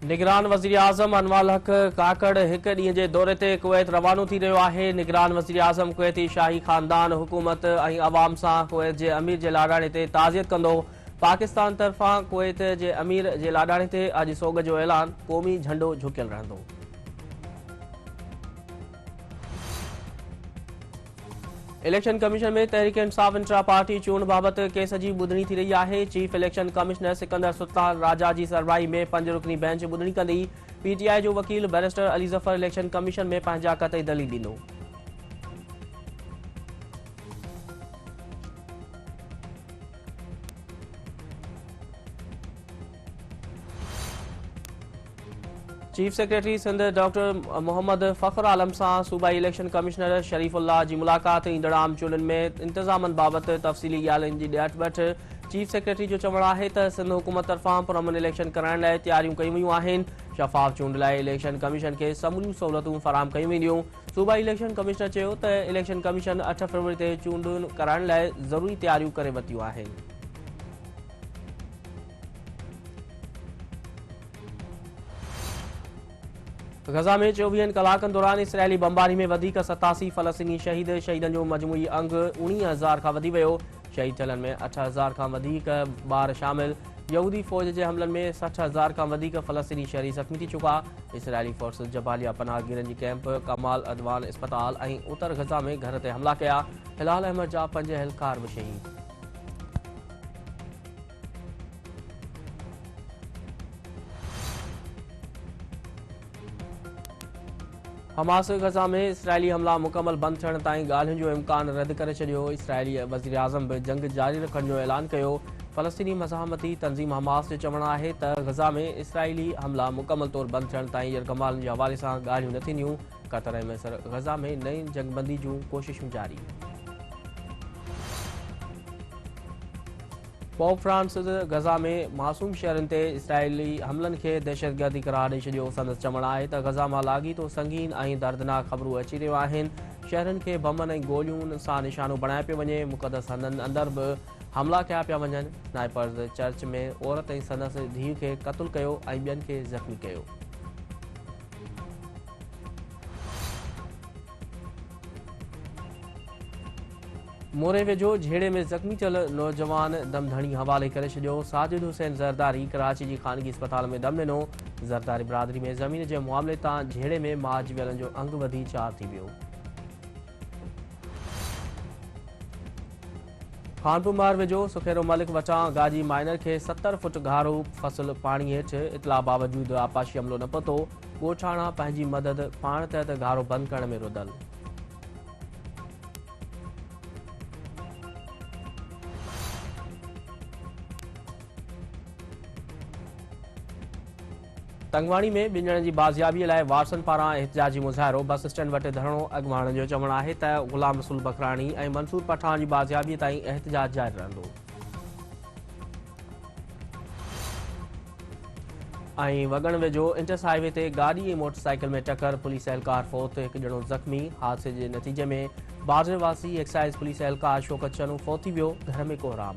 निगरान वज़ीर आज़म अनवाल हक काकड़ एक ॾींहं जे दौरे ते कुवैत रवानो थी रहियो आहे। निगरान वज़ीर आज़म कुवैती शाही ख़ानदान, हुकूमत ऐं अवाम सां कुवैत जे अमीर जे लाॾाणे ते ताज़ियत कंदो। पाकिस्तान तरफ़ां कुवैत जे अमीर जे लाॾाणे ते अॼु सोग जो ऐलान, क़ौमी झंडो झुकियल रहंदो। इलेक्शन कमीशन में तहरीक इंसाफ इंट्रा पार्टी चूंड बाबति केस जी ॿुधणी थी रही आहे। Chief election commissioner Sikandar Sultan Raja ji सरबराही में 5 रुकनी बेंच ॿुधणी कंदी। पीटीआई जो वकील barrister Ali Zafar election commission में पंहिंजा क़तई दलील ॾींदो। Chief secretary Sindh doctor Mohammad Fakhr Alam सां सूबाई इलेक्शन कमिश्नर शरीफुल्लाह जी मुलाक़ात। ईंदड़ आम चूंडनि में इंतज़ामनि बाबति तफ़सीली ॻाल्हियुनि जी ॾियाट ॿठ। चीफ सेक्रेटरी जो चवणु आहे त सिंध हुकूमत तरफ़ां पुरअमन इलेक्शन कराइण लाइ तयारियूं कयूं वयूं आहिनि। शफ़ाफ़ चूंड लाइ इलेक्शन कमीशन खे समूरियूं सहूलियतूं फ़राहम कयूं वेंदियूं। सूबाई इलेक्शन कमिश्नर चयो त इलेक्शन कमीशन 8 फरवरी ते चूंडूं कराइण लाइ ज़रूरी तयारियूं करे वरितियूं आहिनि। गज़ा में 24 कलाकनि दौरान इसराइली बमबारी में वधीक 87 फ़लस्तीनी शहीदनि जो मजमूई अंग 19,000 खां वधी वियो। शहीद थियलनि में 8,000 खां वधीक ॿार शामिल। यहूदी फ़ौज जे हमलनि में 60,000 खां वधीक फ़लस्तीनी शहरी ज़ख़्मी थी चुका। इसराइली फ़ोर्स जबालिया पनाहगीरनि जी कैंप, कमाल अदवान अस्पताल ऐं उतर गज़ा में घर ते हमला कया। हिलाल अहमद जा 5 एहलकार बि शहीद। हमास गज़ा में इसराइली हमला मुकमल बंदि थियण ताईं ॻाल्हियुनि जो इम्कान रद्द करे छॾियो। इसराइली वज़ीर आज़म बि जंग जारी रखण जो ऐलान कयो। फ़लस्तीनी मज़ाहमती तंज़ीम हमास जो चवणु आहे त गज़ा में इसराइली हमला मुकमल तौर बंदि थियण ताईं यरगमालनि जे हवाले सां ॻाल्हियूं न थींदियूं। क़तर ऐं मिस्र गज़ा में नई जंगबंदी जूं कोशिशूं जारी। पोप फ्रांसिस गज़ा में मासूम शहरनि ते इसराइली हमलनि खे दहशतगर्दी करार ॾेई छॾियो। संदसि चवणु आहे त गज़ा मां लाॻीतो संगीन ऐं दर्दनाक ख़बरूं अची रहियूं आहिनि। शहरनि खे बमनि ऐं गोलियुनि सां निशानो बणाए पियो वञे। मुक़दस हंधनि अंदरि बि हमला कया पिया वञनि। स्नाइपर्स चर्च में औरत ऐं संदसि धीउ खे क़त्लु कयो ऐं ॿियनि खे ज़ख़्मी कयो। मोरे वेझो झेड़े में ज़ख़्मी थियल नौजवान दमधणी हवाले करे छॾियो। साजिद हुसैन ज़रदारी कराची जी ख़ानगी अस्पताल में दम ॾिनो। ज़रदारी बिरादरी में ज़मीन जे मामले तां झेड़े में माज वियलनि जो अंग वधी 4 थी वियो। खानपुर मार वेझो सुखेरो मलिक वटां गाजी माइनर खे 70 फुट गारो फसल पाणी हेठि। इतला बावजूदि आपाशी अमलो न पतो। ॻोठाणा पंहिंजी मदद पाण तहत गारो बंदि करण में रुधल। तंगवाणी में 2 ॼणनि जी बाज़ियाबीअ लाइ वारसनि पारां एहतिजाजी मुज़ाहिरो। बस स्टैंड वटि धरणो। अॻुवाणनि जो चवणु आहे त ग़ुलाम रसूल बकराणी ऐं मंसूर पठान जी बाज़ियाबीअ ताईं एहतिजाज जारी रहंदो। ऐं वॻण वेझो इंटस हाईवे ते गाॾी ऐं मोटरसाइकिल में टकर, पुलिस एहलकार फ़ौत, 1 ॼणो ज़ख़्मी। हादसे जे नतीजे में बाज़र वासी एक्साइज़ पुलिस एहलकार शौकत चनू फ़ौत थी वियो। घर में कोहराम।